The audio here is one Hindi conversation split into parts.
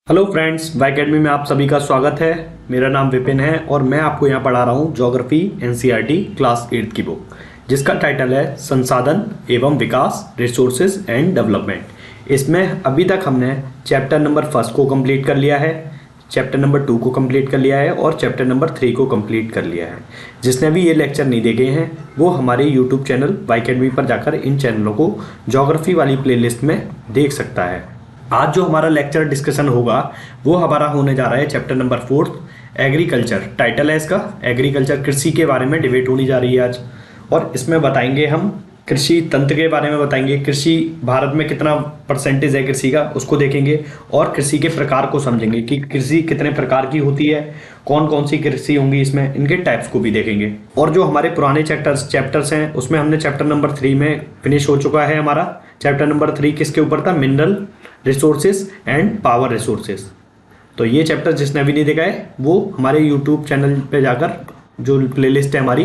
हेलो फ्रेंड्स, वाई अकेडमी में आप सभी का स्वागत है। मेरा नाम विपिन है और मैं आपको यहाँ पढ़ा रहा हूँ ज्योग्राफी एनसीईआरटी क्लास 8 की बुक, जिसका टाइटल है संसाधन एवं विकास, रिसोर्सेज एंड डेवलपमेंट। इसमें अभी तक हमने चैप्टर नंबर 1 को कंप्लीट कर लिया है, चैप्टर नंबर 2 को कंप्लीट कर लिया है और चैप्टर नंबर 3 को कंप्लीट कर लिया है। जिसने भी ये लेक्चर नहीं देखे हैं वो हमारे यूट्यूब चैनल वाई अकेडमी पर जाकर इन चैनलों को ज्योग्राफी वाली प्लेलिस्ट में देख सकता है। आज जो हमारा लेक्चर डिस्कशन होगा वो हमारा होने जा रहा है चैप्टर नंबर 4 एग्रीकल्चर। टाइटल है इसका एग्रीकल्चर, कृषि के बारे में डिबेट होनी जा रही है आज। और इसमें बताएंगे हम कृषि तंत्र के बारे में, बताएंगे कृषि भारत में कितना परसेंटेज है कृषि का, उसको देखेंगे और कृषि के प्रकार को समझेंगे कि कृषि कितने प्रकार की होती है, कौन कौन सी कृषि होंगी इसमें, इनके टाइप्स को भी देखेंगे। और जो हमारे पुराने चैप्टर्स हैं उसमें हमने चैप्टर नंबर 3 में फिनिश हो चुका है हमारा। चैप्टर नंबर 3 किसके ऊपर था? Mineral resources and power resources. तो ये चैप्टर जिसने अभी नहीं देखा है वो हमारे यूट्यूब चैनल पे जाकर, जो प्लेलिस्ट है हमारी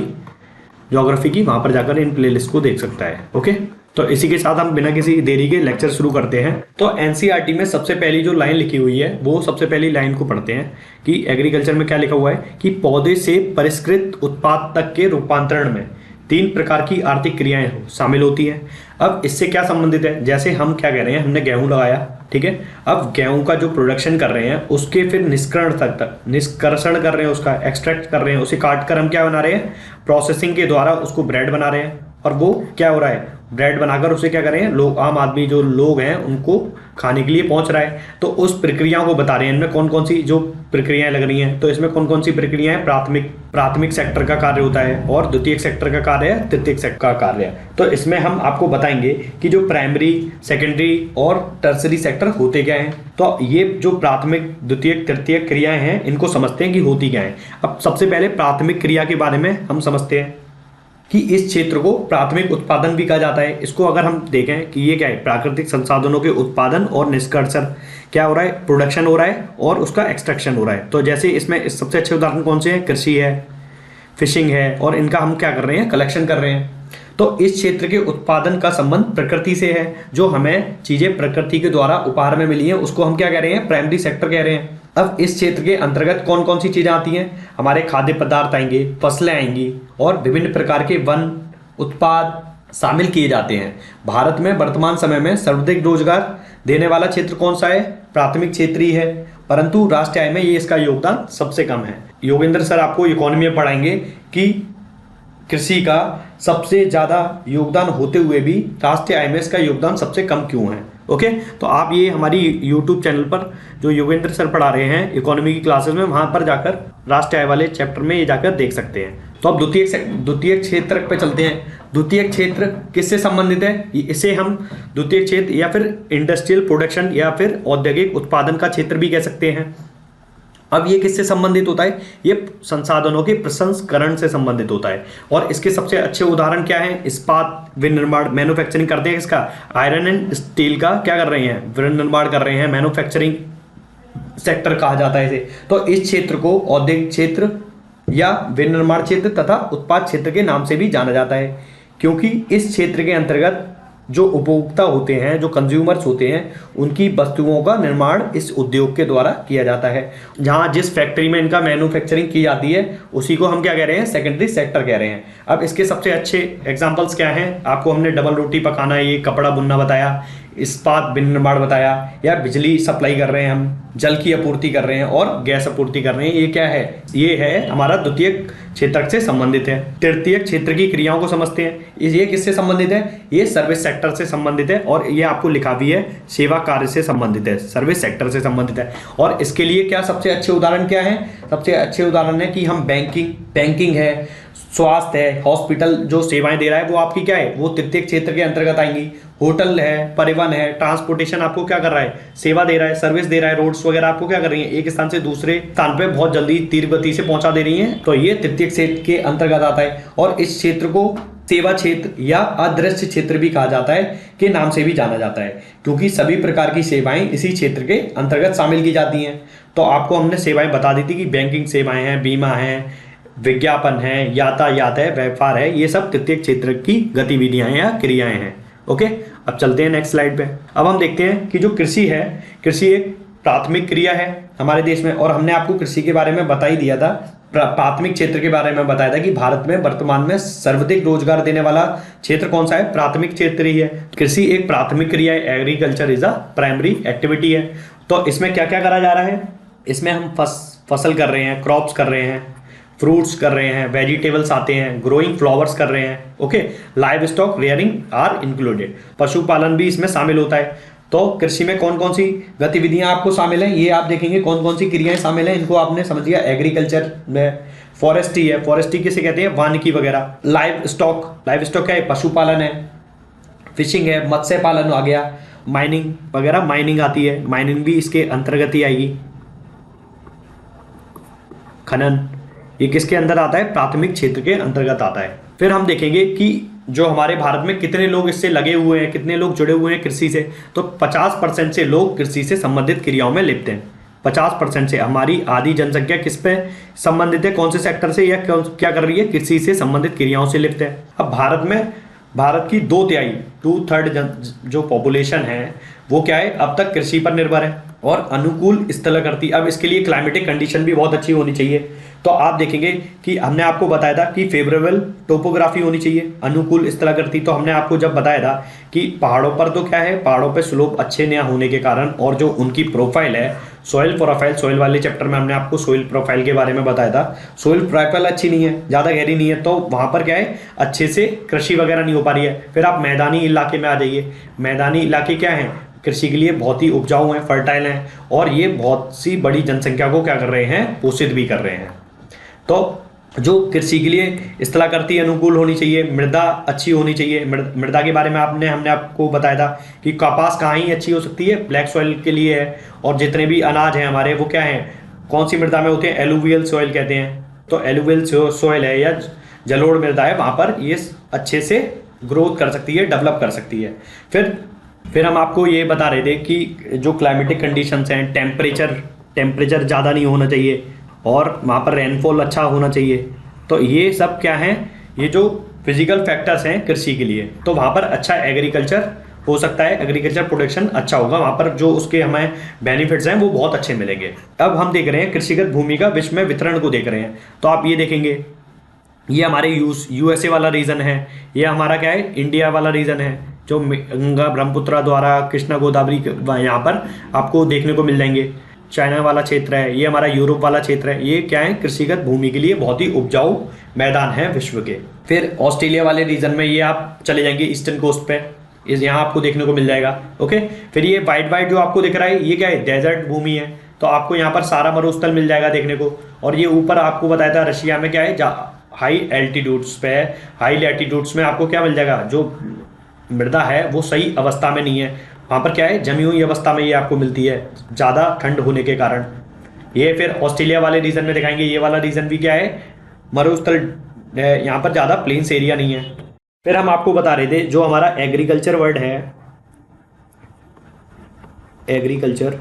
ज्योग्राफी की, वहाँ पर जाकर इन प्लेलिस्ट को देख सकता है। ओके, तो इसी के साथ हम बिना किसी देरी के लेक्चर शुरू करते हैं। तो एनसीईआरटी में सबसे पहली जो लाइन लिखी हुई है वो सबसे पहली लाइन को पढ़ते हैं कि एग्रीकल्चर में क्या लिखा हुआ है कि पौधे से परिष्कृत उत्पाद तक के रूपांतरण में 3 प्रकार की आर्थिक क्रियाएं शामिल होती हैं। अब इससे क्या संबंधित है? जैसे हम क्या कह रहे हैं, हमने गेहूं लगाया, ठीक है, अब गेहूं का जो प्रोडक्शन कर रहे हैं उसके फिर निष्कर्षण कर रहे हैं, उसका एक्सट्रैक्ट कर रहे हैं, उसे काट कर हम क्या बना रहे हैं, प्रोसेसिंग के द्वारा उसको ब्रेड बना रहे हैं। और वो क्या हो रहा है, ब्रेड बनाकर उसे क्या कर रहे हैं, लोग, आम आदमी जो लोग हैं उनको खाने के लिए पहुंच रहा है। तो उस प्रक्रियाओं को बता रहे हैं, इनमें कौन कौन सी जो प्रक्रियाएं लग रही हैं। तो इसमें कौन कौन सी प्रक्रियाएं, प्राथमिक सेक्टर का कार्य होता है और द्वितीयक सेक्टर का कार्य है, तृतीयक सेक्टर का कार्य है। तो इसमें हम आपको बताएंगे कि जो प्राइमरी, सेकेंडरी और टर्सरी सेक्टर होते क्या हैं। तो ये जो प्राथमिक, द्वितीयक, तृतीयक क्रियाएं हैं इनको समझते हैं कि होती क्या है। अब सबसे पहले प्राथमिक क्रिया के बारे में हम समझते हैं कि इस क्षेत्र को प्राथमिक उत्पादन भी कहा जाता है। इसको अगर हम देखें कि ये क्या है, प्राकृतिक संसाधनों के उत्पादन और निष्कर्षण क्या हो रहा है, प्रोडक्शन हो रहा है और उसका एक्सट्रैक्शन हो रहा है। तो जैसे इसमें सबसे अच्छे उदाहरण कौन से हैं, कृषि है, फिशिंग है, और इनका हम क्या कर रहे हैं, कलेक्शन कर रहे हैं। तो इस क्षेत्र के उत्पादन का संबंध प्रकृति से है। जो हमें चीजें प्रकृति के द्वारा उपहार में मिली हैं उसको हम क्या कह रहे हैं, प्राइमरी सेक्टर कह रहे हैं। अब इस क्षेत्र के अंतर्गत कौन कौन सी चीजें आती हैं, हमारे खाद्य पदार्थ आएंगे, फसलें आएंगी और विभिन्न प्रकार के वन उत्पाद शामिल किए जाते हैं। भारत में वर्तमान समय में सर्वाधिक रोजगार देने वाला क्षेत्र कौन सा है, प्राथमिक क्षेत्र ही है, परंतु राष्ट्रीय आय में ये इसका योगदान सबसे कम है। योगेंद्र सर आपको इकोनॉमी में पढ़ाएंगे कि कृषि का सबसे ज्यादा योगदान होते हुए भी राष्ट्रीय आय में इसका योगदान सबसे कम क्यों है। ओके, तो आप ये हमारी यूट्यूब चैनल पर जो योगेंद्र सर पढ़ा रहे हैं इकोनॉमी की क्लासेस में, वहां पर जाकर राष्ट्रीय आय वाले चैप्टर में ये जाकर देख सकते हैं। तो अब द्वितीयक क्षेत्र पे चलते हैं। द्वितीयक क्षेत्र किससे संबंधित है? इसे हम द्वितीयक क्षेत्र या फिर इंडस्ट्रियल प्रोडक्शन या फिर औद्योगिक उत्पादन का क्षेत्र भी कह सकते हैं। अब ये किससे संबंधित होता है? ये संसाधनों के प्रसंस्करण से संबंधित होता है। और इसके सबसे अच्छे उदाहरण क्या है? इस्पात विनिर्माण, मैन्युफैक्चरिंग करते हैं इसका, आयरन एंड स्टील का क्या कर रहे हैं, विनिर्माण कर रहे हैं, मैन्युफैक्चरिंग सेक्टर कहा जाता है इसे। तो इस क्षेत्र को औद्योगिक क्षेत्र या विनिर्माण क्षेत्र तथा उत्पाद क्षेत्र के नाम से भी जाना जाता है, क्योंकि इस क्षेत्र के अंतर्गत जो उपभोक्ता होते हैं, जो कंज्यूमर्स होते हैं, उनकी वस्तुओं का निर्माण इस उद्योग के द्वारा किया जाता है। जहां जिस फैक्ट्री में इनका मैन्युफैक्चरिंग की जाती है उसी को हम क्या कह रहे हैं, सेकेंडरी सेक्टर कह रहे हैं। अब इसके सबसे अच्छे एग्जांपल्स क्या हैं? आपको हमने डबल रोटी पकाना, ये कपड़ा बुनना बताया, इस्पात विनिर्माण बताया, या बिजली सप्लाई कर रहे हैं हम, जल की आपूर्ति कर रहे हैं और गैस आपूर्ति कर रहे हैं। ये क्या है? ये है हमारा द्वितीयक क्षेत्र से संबंधित है। तृतीयक क्षेत्र की क्रियाओं को समझते हैं। ये किससे संबंधित है? ये सर्विस सेक्टर से संबंधित है और ये आपको लिखा भी है, सेवा कार्य से संबंधित है, सर्विस सेक्टर से संबंधित है। और इसके लिए क्या सबसे अच्छे उदाहरण क्या है? सबसे अच्छे उदाहरण है कि हम बैंकिंग है, स्वास्थ्य है, हॉस्पिटल जो सेवाएं दे रहा है वो आपकी क्या है, वो तृतीयक क्षेत्र के अंतर्गत आएंगी। होटल है, परिवहन है, ट्रांसपोर्टेशन आपको क्या कर रहा है, सेवा दे रहा है, सर्विस दे रहा है, रोड्स वगैरह आपको क्या कर रही है, एक स्थान से दूसरे स्थान पे बहुत जल्दी तीव्र गति से पहुंचा दे रही हैं। तो ये तृतीयक क्षेत्र के अंतर्गत आता है। और इस क्षेत्र को सेवा क्षेत्र या अदृश्य क्षेत्र भी कहा जाता है के नाम से भी जाना जाता है, क्योंकि सभी प्रकार की सेवाएं इसी क्षेत्र के अंतर्गत शामिल की जाती हैं। तो आपको हमने सेवाएं बता दी थी कि बैंकिंग सेवाएं हैं, बीमा है, विज्ञापन है, यातायात है, व्यापार है, ये सब तृतीयक क्षेत्र की गतिविधियां या क्रियाएं हैं। ओके, अब चलते हैं नेक्स्ट स्लाइड पे। अब हम देखते हैं कि जो कृषि है, कृषि एक प्राथमिक क्रिया है हमारे देश में। और हमने आपको कृषि के बारे में बता ही दिया था, प्राथमिक क्षेत्र के बारे में बताया था कि भारत में वर्तमान में सर्वाधिक रोजगार देने वाला क्षेत्र कौन सा है, प्राथमिक क्षेत्र ही है। कृषि एक प्राथमिक क्रिया है, agriculture is a primary activity है। तो इसमें क्या क्या करा जा रहा है, इसमें हम फसल कर रहे हैं, क्रॉप्स कर रहे हैं, फ्रूट्स कर रहे हैं, वेजिटेबल्स आते हैं, ग्रोइंग फ्लावर्स कर रहे हैं, okay. Livestock rearing are included, पशुपालन भी इसमें शामिल होता है। तो कृषि में कौन कौन सी गतिविधियां आपको शामिल हैं, ये आप देखेंगे कौन कौन सी क्रियाएं शामिल हैं, इनको आपने समझ लिया। एग्रीकल्चर में फॉरेस्ट्री है, फॉरेस्ट्री किसे कहते हैं, वानिकी वगैरह। लाइव स्टॉक क्या है, पशुपालन है। फिशिंग है, मत्स्य पालन आ गया। माइनिंग वगैरह, माइनिंग आती है, माइनिंग भी इसके अंतर्गत ही आएगी। खनन, ये किसके अंदर आता है, प्राथमिक क्षेत्र के अंतर्गत आता है। फिर हम देखेंगे कि जो हमारे भारत में कितने लोग इससे लगे हुए हैं, कितने लोग जुड़े हुए हैं कृषि से। तो 50% से लोग कृषि से संबंधित क्रियाओं में लिप्त हैं। 50% से हमारी आधी जनसंख्या किस पे संबंधित है, कौन से सेक्टर से, या क्या कर रही है, कृषि से संबंधित क्रियाओं से लिप्त है। अब भारत की 2/3 2/3 जो पॉपुलेशन है वो क्या है, अब तक कृषि पर निर्भर है और अनुकूल स्थलाकृति। अब इसके लिए क्लाइमेटिक कंडीशन भी बहुत अच्छी होनी चाहिए। तो आप देखेंगे कि हमने आपको बताया था कि फेवरेबल टोपोग्राफी होनी चाहिए, अनुकूल स्थलाकृति। तो हमने आपको जब बताया था कि पहाड़ों पर तो क्या है, पहाड़ों पर स्लोप अच्छे न होने के कारण और जो उनकी प्रोफाइल है, सॉइल प्रोफाइल, सॉइल वाले चैप्टर में हमने आपको सॉइल प्रोफाइल के बारे में बताया था। सॉइल प्रोफाइल अच्छी नहीं है, ज़्यादा गहरी नहीं है, तो वहाँ पर क्या है, अच्छे से कृषि वगैरह नहीं हो पा रही है। फिर आप मैदानी इलाके में आ जाइए। मैदानी इलाके क्या हैं, कृषि के लिए बहुत ही उपजाऊ हैं, फर्टाइल हैं, और ये बहुत सी बड़ी जनसंख्या को क्या कर रहे हैं, पोषित भी कर रहे हैं। तो जो कृषि के लिए स्थलाकृति अनुकूल होनी चाहिए, मृदा अच्छी होनी चाहिए। मृदा के बारे में हमने आपको बताया था कि कपास कहाँ ही अच्छी हो सकती है, ब्लैक सॉइल के लिए है। और जितने भी अनाज हैं हमारे वो क्या हैं, कौन सी मृदा में होते हैं, एलुवियल सॉइल कहते हैं। तो एलुवियल सॉइल है या जलोढ़ मृदा है, वहाँ पर ये अच्छे से ग्रोथ कर सकती है, डेवलप कर सकती है। फिर हम आपको ये बता रहे थे कि जो क्लाइमेटिक कंडीशंस हैं, टेम्परेचर ज़्यादा नहीं होना चाहिए और वहाँ पर रेनफॉल अच्छा होना चाहिए। तो ये सब क्या हैं, ये जो फिजिकल फैक्टर्स हैं कृषि के लिए। तो वहाँ पर अच्छा एग्रीकल्चर हो सकता है, एग्रीकल्चर प्रोडक्शन अच्छा होगा, वहाँ पर जो उसके हमें बेनिफिट्स हैं वो बहुत अच्छे मिलेंगे। अब हम देख रहे हैं कृषिगत भूमि का विश्व में वितरण को देख रहे हैं। तो आप ये देखेंगे, ये हमारे यूएसए वाला रीजन है, ये हमारा क्या है, इंडिया वाला रीजन है, जो गंगा ब्रह्मपुत्रा द्वारा कृष्णा गोदावरी यहाँ पर आपको देखने को मिल जाएंगे। चाइना वाला क्षेत्र है, ये हमारा यूरोप वाला क्षेत्र है। ये क्या है, कृषिगत भूमि के लिए बहुत ही उपजाऊ मैदान है विश्व के। फिर ऑस्ट्रेलिया वाले रीजन में ये आप चले जाएंगे ईस्टर्न कोस्ट पे, इस यहाँ आपको देखने को मिल जाएगा, ओके। फिर ये वाइट जो आपको दिख रहा है, ये क्या है, डेजर्ट भूमि है। तो आपको यहाँ पर सारा मरुस्थल मिल जाएगा देखने को। और ये ऊपर आपको बताया था रशिया में क्या है, हाई एल्टीट्यूड्स पे, हाई लैटिट्यूड्स में आपको क्या मिल जाएगा, जो मृदा है वो सही अवस्था में नहीं है, वहाँ पर क्या है, जमी हुई अवस्था में ये आपको मिलती है, ज़्यादा ठंड होने के कारण। ये फिर ऑस्ट्रेलिया वाले रीजन में दिखाएंगे, ये वाला रीजन भी क्या है, मरुस्थल है, यहाँ पर ज़्यादा प्लेन्स एरिया नहीं है। फिर हम आपको बता रहे थे जो हमारा एग्रीकल्चर वर्ड है, एग्रीकल्चर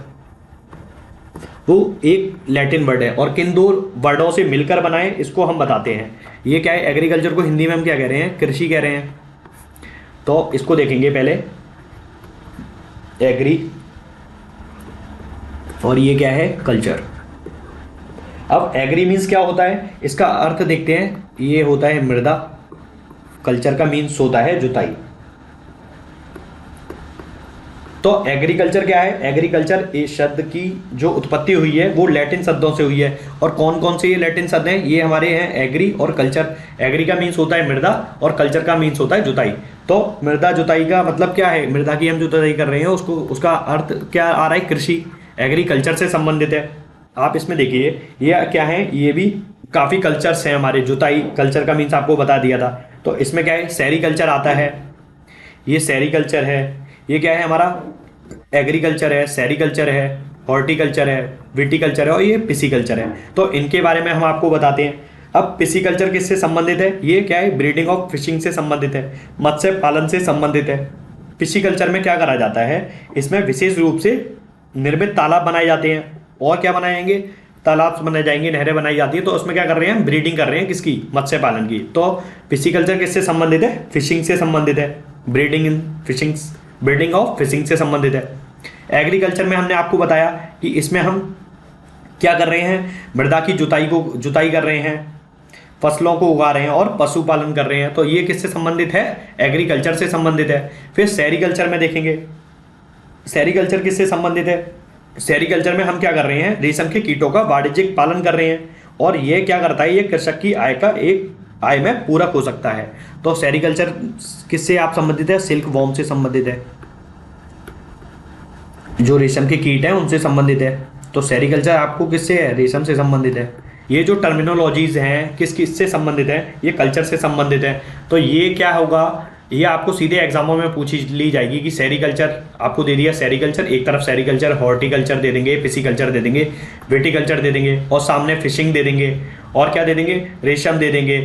वो एक लैटिन वर्ड है और किन दो वर्डों से मिलकर बनाए इसको हम बताते हैं। ये क्या है, एग्रीकल्चर को हिंदी में हम क्या कह रहे हैं, कृषि कह रहे हैं। तो इसको देखेंगे पहले, एग्री और ये क्या है, कल्चर। अब एग्री मीन्स क्या होता है, इसका अर्थ देखते हैं। ये होता है मृदा, कल्चर का मीन्स होता है जुताई। तो एग्रीकल्चर क्या है, एग्रीकल्चर इस शब्द की जो उत्पत्ति हुई है वो लैटिन शब्दों से हुई है। और कौन कौन से ये लैटिन शब्द हैं, ये हमारे हैं एग्री और कल्चर। एग्री का मीन्स होता है मृदा और कल्चर का मीन्स होता है जुताई। तो मृदा जुताई का मतलब क्या है, मृदा की हम जुताई कर रहे हैं, उसको उसका अर्थ क्या आ रहा है, कृषि, एग्रीकल्चर से संबंधित है। आप इसमें देखिए ये क्या है, ये भी काफ़ी कल्चर्स हैं हमारे। जुताई कल्चर का मीन्स आपको बता दिया था। तो इसमें क्या है, सेरीकल्चर आता है, ये सेरीकल्चर है। ये क्या है हमारा, एग्रीकल्चर है, सेरीकल्चर है, हॉर्टिकल्चर है, विटीकल्चर है और ये पिसीकल्चर है। तो इनके बारे में हम आपको बताते हैं। अब पिसीकल्चर किससे संबंधित है, ये क्या है, ब्रीडिंग ऑफ फिशिंग से संबंधित है, मत्स्य पालन से संबंधित है। पिसीकल्चर में क्या करा जाता है, इसमें विशेष रूप से निर्मित तालाब बनाए जाते हैं। और क्या बनाएंगे, तालाब बनाए जाएंगे, नहरें बनाई जाती है। तो उसमें क्या कर रहे हैं, ब्रीडिंग कर रहे हैं, किसकी, मत्स्य पालन की। तो पिसीकल्चर किससे संबंधित है, फिशिंग से संबंधित है, breeding in fishing, breeding of fishing से संबंधित है। एग्रीकल्चर में हमने आपको बताया कि इसमें हम क्या कर रहे हैं, मृदा की जुताई कर रहे हैं, फसलों को उगा रहे हैं और पशुपालन कर रहे हैं। तो ये किससे संबंधित है, एग्रीकल्चर से संबंधित है। फिर सेरीकल्चर में देखेंगे, सेरीकल्चर किससे संबंधित है, सेरीकल्चर में हम क्या कर रहे हैं, रेशम के कीटों का वाणिज्यिक पालन कर रहे हैं और ये क्या करता है, ये कृषक की आय में पूरक हो सकता है। तो सेरीकल्चर किससे आप संबंधित है, सिल्क वॉर्म से संबंधित है, जो रेशम के कीट हैं उनसे संबंधित है। तो सेरीकल्चर आपको किससे है, रेशम से संबंधित है। ये जो टर्मिनोलॉजीज हैं किससे संबंधित है, ये कल्चर से संबंधित है। तो ये क्या होगा, ये आपको सीधे एग्जामों में पूछी ली जाएगी कि सेरीकल्चर आपको दे दिया, सेरीकल्चर एक तरफ सेरीकल्चर, हॉर्टिकल्चर दे देंगे, पिसिकल्चर दे देंगे, विटिकल्चर दे देंगे और सामने फिशिंग दे देंगे और क्या दे देंगे, रेशम दे देंगे,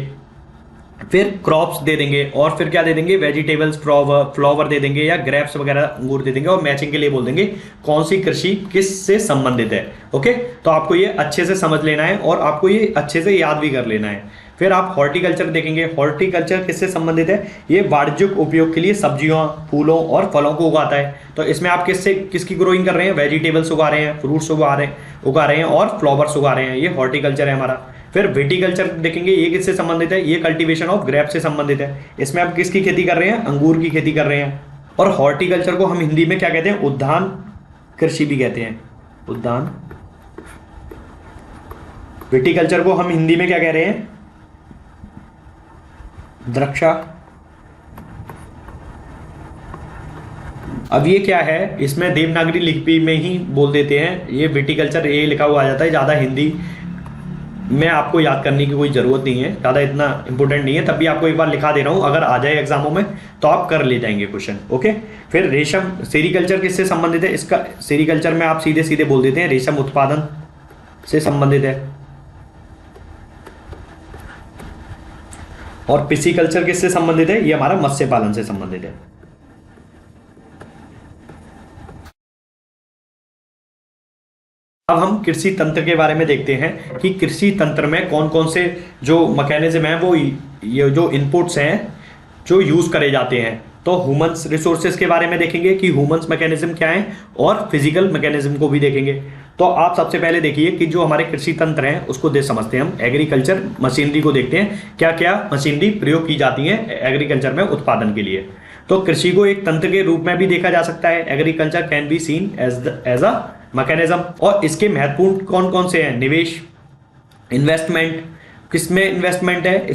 फिर क्रॉप्स दे देंगे और फिर क्या दे देंगे, वेजिटेबल्स, फ्लावर दे देंगे या ग्रेप्स वगैरह अंगूर दे देंगे और मैचिंग के लिए बोल देंगे कौन सी कृषि किससे संबंधित है। ओके, तो आपको ये अच्छे से समझ लेना है और आपको ये अच्छे से याद भी कर लेना है। फिर आप हॉर्टिकल्चर देखेंगे, हॉर्टिकल्चर किससे संबंधित है, ये वाणिज्यिक उपयोग के लिए सब्जियों, फूलों और फलों को उगाता है। तो इसमें आप किसकी ग्रोइंग कर रहे हैं, वेजिटेबल्स उगा रहे हैं, फ्रूट्स उगा रहे हैं और फ्लावर्स उगा रहे हैं, ये हॉर्टिकल्चर है हमारा। फिर विटिकल्चर देखेंगे, ये किससे संबंधित है, ये कल्टीवेशन ऑफ ग्रेप से संबंधित है। इसमें आप किसकी खेती कर रहे हैं, अंगूर की खेती कर रहे हैं। और हॉर्टिकल्चर को हम हिंदी में क्या कहते हैं, उद्यान कृषि भी कहते हैं, उद्यान। विटिकल्चर को हम हिंदी में क्या कह रहे हैं, द्रक्षा। अब ये क्या है, इसमें देवनागरी लिपि में ही बोल देते हैं, ये विटिकल्चर ये लिखा हुआ आ जाता है, ज़्यादा हिंदी में आपको याद करने की कोई ज़रूरत नहीं है, ज़्यादा इतना इंपॉर्टेंट नहीं है। तब भी आपको एक बार लिखा दे रहा हूँ, अगर आ जाए एग्जामों में तो आप कर ले जाएंगे क्वेश्चन। ओके, फिर रेशम, सेरीकल्चर किससे संबंधित है, इसका सेरीकल्चर में आप सीधे सीधे बोल देते हैं रेशम उत्पादन से संबंधित है। और पिसिकल्चर किससे संबंधित है, ये हमारा मत्स्य पालन से संबंधित है। अब हम कृषि तंत्र के बारे में देखते हैं कि कृषि तंत्र में कौन कौन से जो मैकेनिज्म हैं, वो ये जो इनपुट्स हैं जो यूज करे जाते हैं। तो ह्यूमंस रिसोर्सेज के बारे में देखेंगे कि ह्यूमंस मैकेनिज्म क्या है और फिजिकल मैकेनिज्म को भी देखेंगे। तो आप सबसे पहले देखिए कि जो हमारे कृषि तंत्र हैं उसको देख समझते हैं हम। एग्रीकल्चर मशीनरी को देखते हैं, क्या क्या मशीनरी प्रयोग की जाती है एग्रीकल्चर में उत्पादन के लिए। तो कृषि को एक तंत्र के रूप में भी देखा जा सकता है, agriculture can be seen as a mechanism. और इसके महत्वपूर्ण कौन कौन से हैं, निवेश, इन्वेस्टमेंट, किसमें इन्वेस्टमेंट है,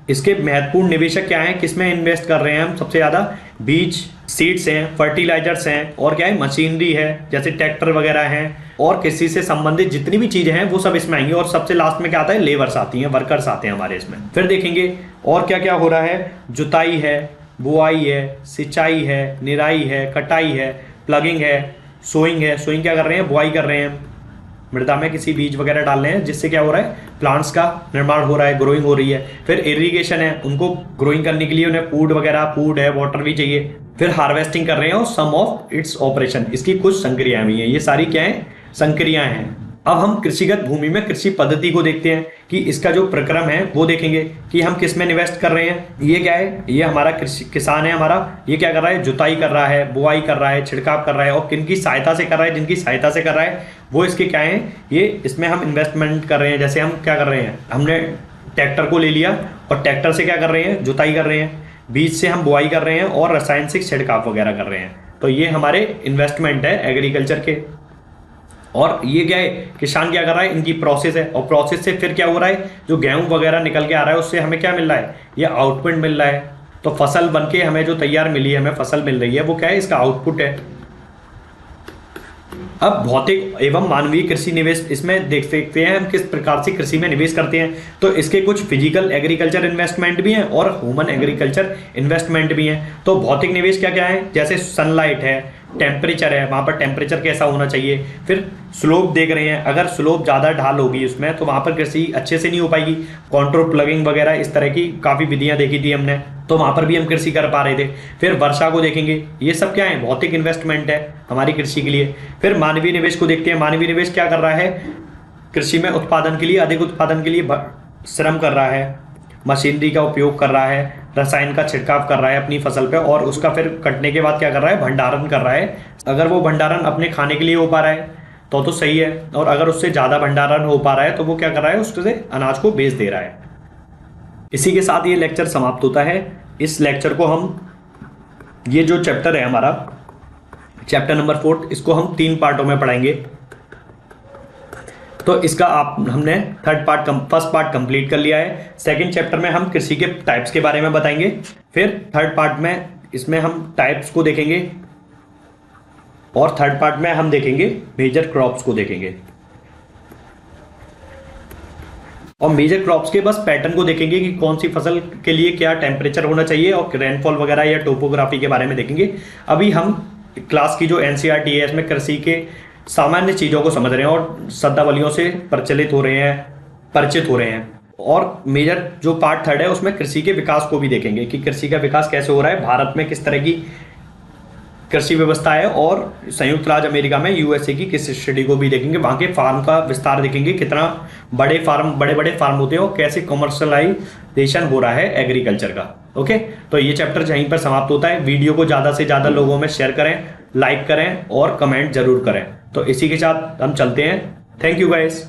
इसके महत्वपूर्ण निवेशक क्या हैं, किसमें इन्वेस्ट कर रहे हैं हम सबसे ज़्यादा, बीज, सीड्स हैं, फर्टिलाइजर्स हैं और क्या है, मशीनरी है जैसे ट्रैक्टर वगैरह हैं और कृषि से संबंधित जितनी भी चीज़ें हैं वो सब इसमें आएंगी। और सबसे लास्ट में क्या आता है, लेबर्स आती हैं, वर्कर्स आते हैं हमारे इसमें। फिर देखेंगे और क्या क्या हो रहा है, जुताई है, बुआई है, सिंचाई है, निराई है, कटाई है, प्लगिंग है, सोइंग है। सोइंग क्या कर रहे हैं, बुआई कर रहे हैं, मृदा में किसी बीज वगैरह डाल रहे हैं जिससे क्या हो रहा है, प्लांट्स का निर्माण हो रहा है, ग्रोइंग हो रही है। फिर इरिगेशन है, उनको ग्रोइंग करने के लिए उन्हें फूड है, वाटर भी चाहिए। फिर हार्वेस्टिंग कर रहे हैं और सम ऑफ इट्स ऑपरेशन, इसकी कुछ संक्रियाएं भी हैं। ये सारी क्या है, संक्रियाएं हैं। अब हम कृषिगत भूमि में कृषि पद्धति को देखते हैं कि इसका जो प्रक्रम है वो देखेंगे कि हम किस में इन्वेस्ट कर रहे हैं। ये क्या है, ये हमारा किसान है हमारा, ये क्या कर रहा है, जुताई कर रहा है, बुआई कर रहा है, छिड़काव कर रहा है और किनकी सहायता से कर रहा है, जिनकी सहायता से कर रहा है वो इसके क्या है, ये इसमें हम इन्वेस्टमेंट कर रहे हैं। जैसे हम क्या कर रहे हैं, हमने ट्रैक्टर को ले लिया और ट्रैक्टर से क्या कर रहे हैं, जुताई कर रहे हैं, बीज से हम बुआई कर रहे हैं और रसायन से छिड़काव वगैरह कर रहे हैं। तो ये हमारे इन्वेस्टमेंट है एग्रीकल्चर के। और ये क्या है, किसान क्या कर रहा है, इनकी प्रोसेस है और प्रोसेस से फिर क्या हो रहा है, जो गेहूं वगैरह निकल के आ रहा है उससे हमें क्या मिल रहा है, ये आउटपुट मिल रहा है। तो फसल बन के हमें जो तैयार मिली है, हमें फसल मिल रही है, वो क्या है, इसका आउटपुट है। अब भौतिक एवं मानवीय कृषि निवेश इसमें देख सकते हैं हम किस प्रकार से कृषि में निवेश करते हैं। तो इसके कुछ फिजिकल एग्रीकल्चर इन्वेस्टमेंट भी हैं और ह्यूमन एग्रीकल्चर इन्वेस्टमेंट भी हैं। तो भौतिक निवेश क्या क्या है, जैसे सनलाइट है, टेम्परेचर है, वहाँ पर टेम्परेचर कैसा होना चाहिए। फिर स्लोप देख रहे हैं, अगर स्लोप ज़्यादा ढाल होगी उसमें तो वहाँ पर कृषि अच्छे से नहीं हो पाएगी। कॉन्ट्रोल प्लगिंग वगैरह इस तरह की काफ़ी विधियाँ देखी थी हमने, तो वहाँ पर भी हम कृषि कर पा रहे थे। फिर वर्षा को देखेंगे, ये सब क्या है, भौतिक इन्वेस्टमेंट है हमारी कृषि के लिए। फिर मानवीय निवेश को देखते हैं, मानवीय निवेश क्या कर रहा है, कृषि में उत्पादन के लिए, अधिक उत्पादन के लिए श्रम कर रहा है, मशीनरी का उपयोग कर रहा है, रसायन का छिड़काव कर रहा है अपनी फसल पे और उसका फिर कटने के बाद क्या कर रहा है, भंडारण कर रहा है अगर वो भंडारण अपने खाने के लिए हो पा रहा है तो सही है, और अगर उससे ज़्यादा भंडारण हो पा रहा है तो वो क्या कर रहा है, उससे अनाज को बेच दे रहा है। इसी के साथ ये लेक्चर समाप्त होता है। इस लेक्चर को हम, ये जो चैप्टर है हमारा चैप्टर नंबर 4, इसको हम 3 पार्टों में पढ़ाएंगे। तो इसका हमने फर्स्ट पार्ट कंप्लीट कर लिया है। सेकंड चैप्टर में हम कृषि के टाइप्स के बारे में बताएंगे। फिर थर्ड पार्ट में इसमें हम टाइप्स को देखेंगे, और थर्ड पार्ट में हम देखेंगे मेजर क्रॉप्स को देखेंगे, और मेजर क्रॉप्स के बस पैटर्न को देखेंगे कि कौन सी फसल के लिए क्या टेम्परेचर होना चाहिए, और रेनफॉल वगैरह या टोपोग्राफी के बारे में देखेंगे। अभी हम क्लास की जो एनसीईआरटी है इसमें कृषि के सामान्य चीज़ों को समझ रहे हैं और शब्दावलियों से परिचित हो रहे हैं। और मेजर जो पार्ट थर्ड है उसमें कृषि के विकास को भी देखेंगे कि कृषि का विकास कैसे हो रहा है, भारत में किस तरह की कृषि व्यवस्था है, और संयुक्त राज्य अमेरिका में यूएसए की किस स्टडी को भी देखेंगे। वहाँ के फार्म का विस्तार देखेंगे, कितना बड़े बड़े फार्म होते हैं और कैसे कमर्शलाइजेशन हो रहा है एग्रीकल्चर का। ओके, तो ये चैप्टर यहीं पर समाप्त होता है। वीडियो को ज़्यादा से ज़्यादा लोगों में शेयर करें, लाइक करें और कमेंट जरूर करें। तो इसी के साथ हम चलते हैं। Thank you guys.